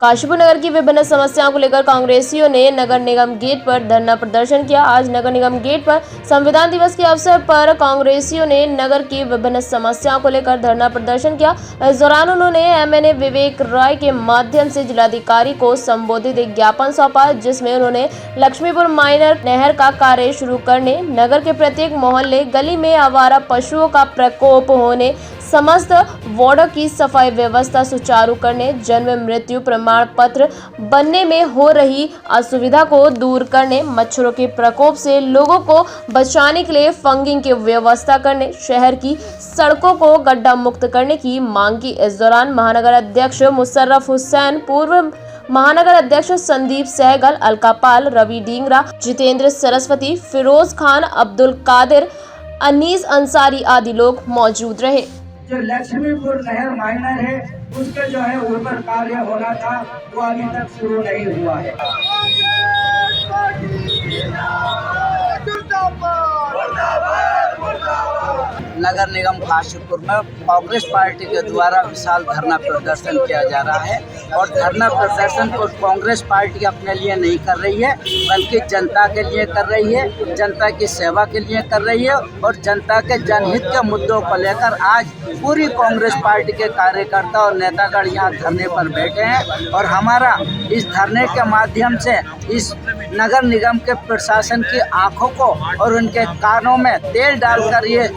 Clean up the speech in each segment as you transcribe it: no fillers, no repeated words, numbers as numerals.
काशीपुर नगर की विभिन्न समस्याओं को लेकर कांग्रेसियों ने नगर निगम गेट पर धरना प्रदर्शन किया। आज नगर निगम गेट पर संविधान दिवस के अवसर पर कांग्रेसियों ने नगर की विभिन्न समस्याओं को लेकर धरना प्रदर्शन किया। इस दौरान उन्होंने एमएनए विवेक रॉय के माध्यम से जिलाधिकारी को संबोधित एक ज्ञापन सौंपा, जिसमें उन्होंने लक्ष्मीपुर माइनर नहर का कार्य शुरू करने, नगर के प्रत्येक मोहल्ले गली में आवारा पशुओं का प्रकोप होने, समस्त वार्डों की सफाई व्यवस्था सुचारू करने, जन्म मृत्यु प्रमाण पत्र बनने में हो रही असुविधा को दूर करने, मच्छरों के प्रकोप से लोगों को बचाने के लिए फंगिंग की व्यवस्था करने, शहर की सड़कों को गड्ढा मुक्त करने की मांग की। इस दौरान महानगर अध्यक्ष मुशर्रफ हुसैन, पूर्व महानगर अध्यक्ष संदीप सहगल, अलकापाल, रवि डींगरा, जितेंद्र सरस्वती, फिरोज खान, अब्दुल कादिर, अनीस अंसारी आदि लोग मौजूद रहे। जो लक्ष्मीपुर नहर माइनर है उसका जो है ऊपर कार्य होना था वो अभी तक शुरू नहीं हुआ है। नगर निगम काशीपुर में कांग्रेस पार्टी के द्वारा विशाल धरना प्रदर्शन किया जा रहा है और धरना प्रदर्शन को कांग्रेस पार्टी अपने लिए नहीं कर रही है, बल्कि जनता के लिए कर रही है, जनता की सेवा के लिए कर रही है और जनता के जनहित के मुद्दों को लेकर आज पूरी कांग्रेस पार्टी के कार्यकर्ता और नेतागण यहाँ धरने पर बैठे हैं। और हमारा इस धरने के माध्यम से इस नगर निगम के प्रशासन की आंखों को और उनके कानों में तेल डालकर ये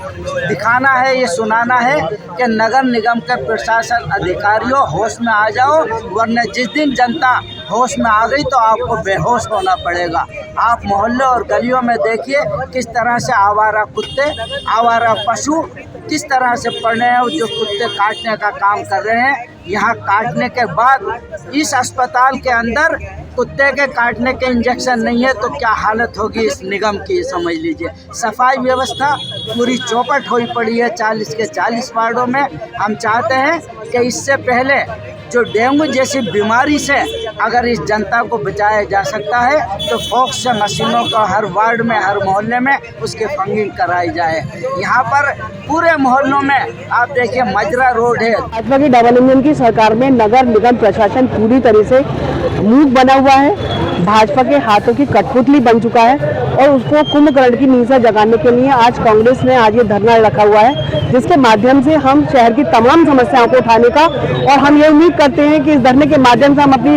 दिखाना है, ये सुनाना है कि नगर निगम के प्रशासन अधिकारियों होश में आ जाओ, वरना जिस दिन जनता होश में आ गई तो आपको बेहोश होना पड़ेगा। आप मोहल्ले और गलियों में देखिए किस तरह से आवारा कुत्ते, आवारा पशु किस तरह से पड़ रहे हैं, जो कुत्ते काटने का काम कर रहे हैं। यहाँ काटने के बाद इस अस्पताल के अंदर कुत्ते के काटने के इंजेक्शन नहीं है तो क्या हालत होगी इस निगम की, समझ लीजिए। सफाई व्यवस्था पूरी चौपट हुई पड़ी है 40 के 40 वार्डों में। हम चाहते हैं कि इससे पहले जो डेंगू जैसी बीमारी से अगर इस जनता को बचाया जा सकता है तो फॉक्स से मशीनों को हर वार्ड में, हर मोहल्ले में उसके फंगिंग कराई जाए। यहाँ पर पूरे मोहल्लों में आप देखिए मजरा रोड है। भाजपा की डबल इंजन की सरकार में नगर निगम प्रशासन पूरी तरह से मूक बना हुआ है, भाजपा के हाथों की कठपुतली बन चुका है और उसको कुंभकर्ण की नींद से जगाने के लिए आज कांग्रेस ने आज ये धरना रखा हुआ है, जिसके माध्यम से हम शहर की तमाम समस्याओं को उठाने का और हम ये उम्मीद करते हैं कि इस धरने के माध्यम से हम अपनी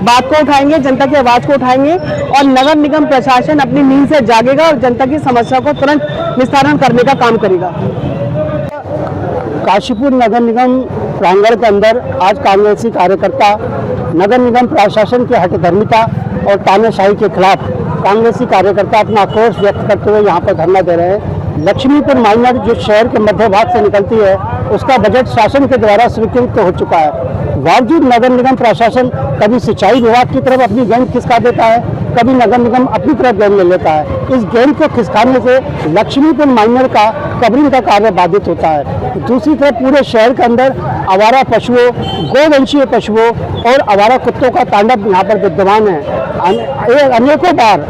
बात को उठाएंगे, जनता की आवाज़ को उठाएंगे और नगर निगम प्रशासन अपनी नींद से जागेगा और जनता की समस्या को तुरंत निस्तारण करने का काम करेगा। काशीपुर नगर निगम प्रांगण के अंदर आज कांग्रेसी कार्यकर्ता नगर निगम प्रशासन की हठधर्मिता और तानाशाही के खिलाफ कांग्रेसी कार्यकर्ता अपना आक्रोश व्यक्त करते हुए यहाँ पर धरना दे रहे हैं। लक्ष्मीपुर माइनर जो शहर के मध्य भाग से निकलती है उसका बजट शासन के द्वारा स्वीकृत हो चुका है। बावजूद नगर निगम प्रशासन कभी सिंचाई विभाग की तरफ अपनी गेंद खिसका देता है, कभी नगर निगम अपनी तरफ गेंद ले लेता है। इस गेंद को खिसकाने से लक्ष्मीपुर माइनर का कवरिंग का कार्य बाधित होता है। दूसरी तरफ पूरे शहर के अंदर आवारा पशुओं, गोवंशीय पशुओं और आवारा कुत्तों का तांडव यहाँ पर विद्यमान है। अनेकों बार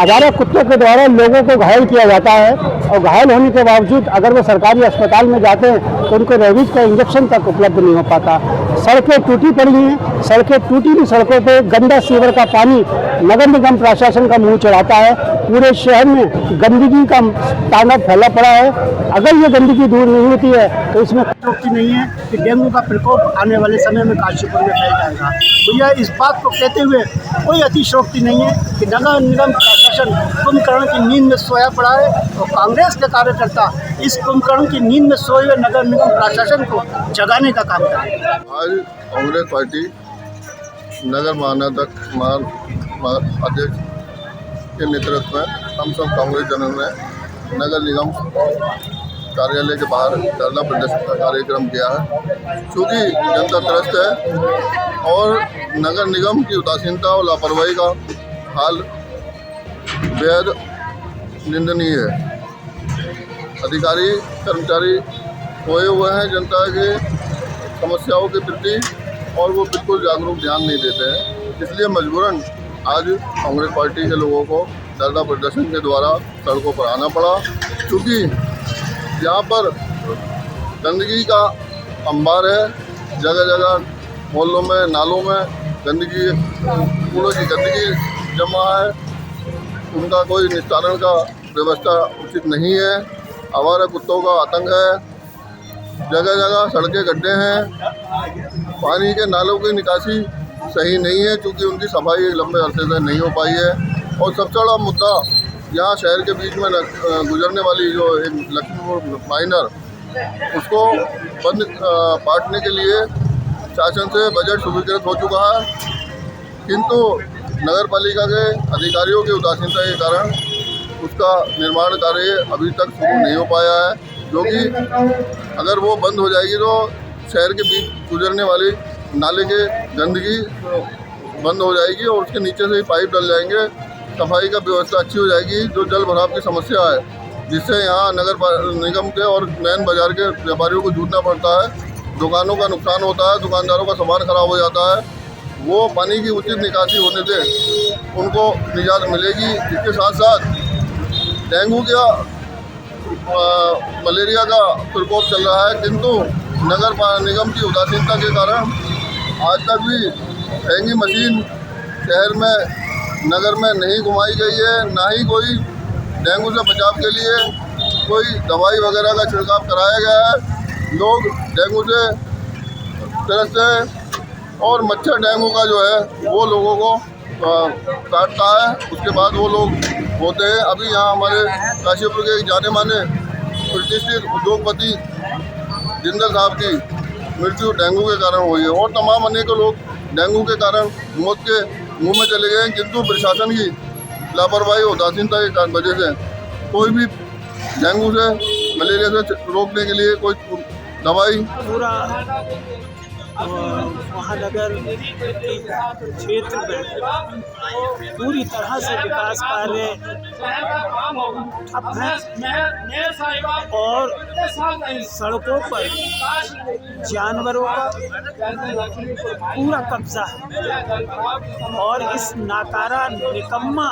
आवारा कुत्तों के द्वारा लोगों को घायल किया जाता है और घायल होने के बावजूद अगर वो सरकारी अस्पताल में जाते हैं तो उनको रेबीज का इंजेक्शन तक उपलब्ध नहीं हो पाता। सड़कें टूटी पड़ी हैं, सड़कें टूटी हुई सड़कों पे गंदा सीवर का पानी नगर निगम प्रशासन का मुंह चढ़ाता है। पूरे शहर में गंदगी का तांडव फैला पड़ा है। अगर ये गंदगी दूर नहीं होती है तो इसमें अतिशयोक्ति नहीं है कि डेंगू का प्रकोप आने वाले समय में काशीपुर में फैल जाएगा। भैया इस बात को कहते हुए कोई अतिशयोक्ति नहीं है कि नगर निगम प्रशासन कुंभकर्ण की नींद में सोया पड़ा है और कांग्रेस के कार्यकर्ता इस कुंभकर्ण की नींद में सोए हुए नगर निगम प्रशासन को जगाने का काम करें। आज कांग्रेस पार्टी नगर महानगर अध्यक्ष के नेतृत्व में हम सब कांग्रेस जनों ने नगर निगम कार्यालय के बाहर धरना प्रदर्शन का कार्यक्रम किया है। चूँकि जनता त्रस्त है और नगर निगम की उदासीनता और लापरवाही का हाल बेहद निंदनीय है। अधिकारी कर्मचारी खोए हुए हैं जनता के समस्याओं के प्रति और वो बिल्कुल जागरूक ध्यान नहीं देते हैं। इसलिए मजबूरन आज कांग्रेस पार्टी के लोगों को धरना प्रदर्शन के द्वारा सड़कों पर आना पड़ा, क्योंकि यहाँ पर गंदगी का अंबार है। जगह जगह मोहल्लों में, नालों में गंदगी, कूड़ों की गंदगी जमा है, उनका कोई निस्तारण का व्यवस्था उचित नहीं है। आवारा कुत्तों का आतंक है, जगह जगह सड़कें गड्ढे हैं, पानी के नालों की निकासी सही नहीं है क्योंकि उनकी सफाई लंबे अरसे से नहीं हो पाई है। और सबसे बड़ा मुद्दा यहाँ शहर के बीच में गुजरने वाली जो एक लक्ष्मीपुर माइनर, उसको बंद पाटने के लिए शासन से बजट स्वीकृत हो चुका है, किंतु नगर पालिका के अधिकारियों की उदासीनता के कारण उसका निर्माण कार्य अभी तक शुरू नहीं हो पाया है, जो कि अगर वो बंद हो जाएगी तो शहर के बीच गुजरने वाली नाले के गंदगी बंद हो जाएगी और उसके नीचे से ही पाइप डल जाएंगे, सफाई का व्यवस्था अच्छी हो जाएगी। जो जल भराव की समस्या है, जिससे यहाँ नगर निगम के और मेन बाजार के व्यापारियों को जूझना पड़ता है, दुकानों का नुकसान होता है, दुकानदारों का सामान खराब हो जाता है, वो पानी की उचित निकासी होने से उनको निजात मिलेगी। इसके साथ साथ डेंगू का मलेरिया का प्रकोप चल रहा है, किंतु नगर निगम की उदासीनता के कारण आज तक भी डेंगू मशीन शहर में नगर में नहीं घुमाई गई है, ना ही कोई डेंगू से बचाव के लिए कोई दवाई वगैरह का छिड़काव कराया गया है। लोग डेंगू से त्रस्त हैं और मच्छर डेंगू का जो है वो लोगों को काटता है, उसके बाद वो लोग होते हैं। अभी यहाँ हमारे काशीपुर के जाने माने प्रतिष्ठित उद्योगपति जिंदल साहब की मृत्यु डेंगू के कारण हुई है और तमाम अनेकों लोग डेंगू के कारण मौत के मुंह में चले गए हैं, किंतु प्रशासन की लापरवाही उदासीनता के वजह से कोई भी डेंगू से मलेरिया से रोकने के लिए कोई दवाई पूरा महानगर क्षेत्र में पूरी तरह से विकास कार्य ठप है और सड़कों पर जानवरों का पूरा कब्जा है और इस नाकारा निकम्मा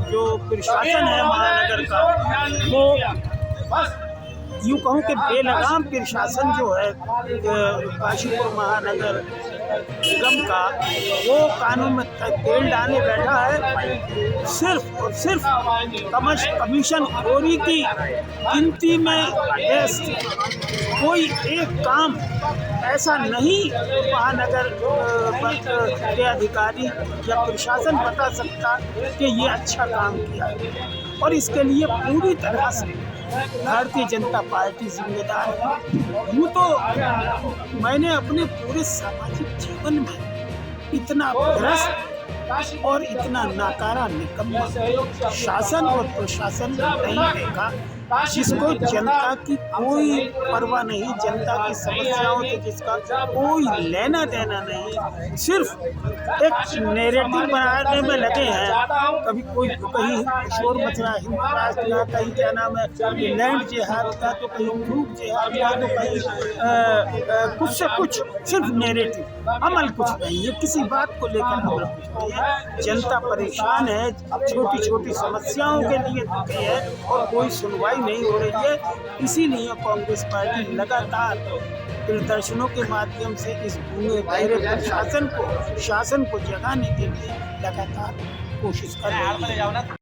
जो प्रशासन है महानगर का, वो यूँ कहूँ कि बेलगाम प्रशासन जो है काशीपुर महानगर निगम का, वो कानून में तेल डालने बैठा है। सिर्फ और सिर्फ कमीशन खोरी की गिनती में कोई एक काम ऐसा नहीं महानगर के अधिकारी या प्रशासन बता सकता कि ये अच्छा काम किया है, और इसके लिए पूरी तरह से भारतीय जनता पार्टी जिम्मेदार है। यूँ तो मैंने अपने पूरे सामाजिक जीवन में इतना भ्रष्ट और इतना नाकारा निकम्मा शासन और प्रशासन नहीं देखा, जिसको जनता की कोई परवाह नहीं, जनता की समस्याओं से जिसका कोई लेना देना नहीं, सिर्फ एक नैरेटिव बनाने में लगे हैं। कभी कोई कहीं शोर मच रहा हिंद राष्ट्र का, कहीं क्या नाम है लैंड जिहाद का, तो कहीं ग्रुप जिहाद का, तो कहीं कुछ से कुछ, सिर्फ नैरेटिव, अमल कुछ नहीं है, किसी बात को लेकर अमल कुछ नहीं है। जनता परेशान है, छोटी छोटी समस्याओं के लिए दुखी है और कोई सुनवाई नहीं हो रही है। इसीलिए कांग्रेस पार्टी लगातार प्रदर्शनों के माध्यम से इस भूमि बहरे शासन को जगाने के लिए लगातार कोशिश कर रही है।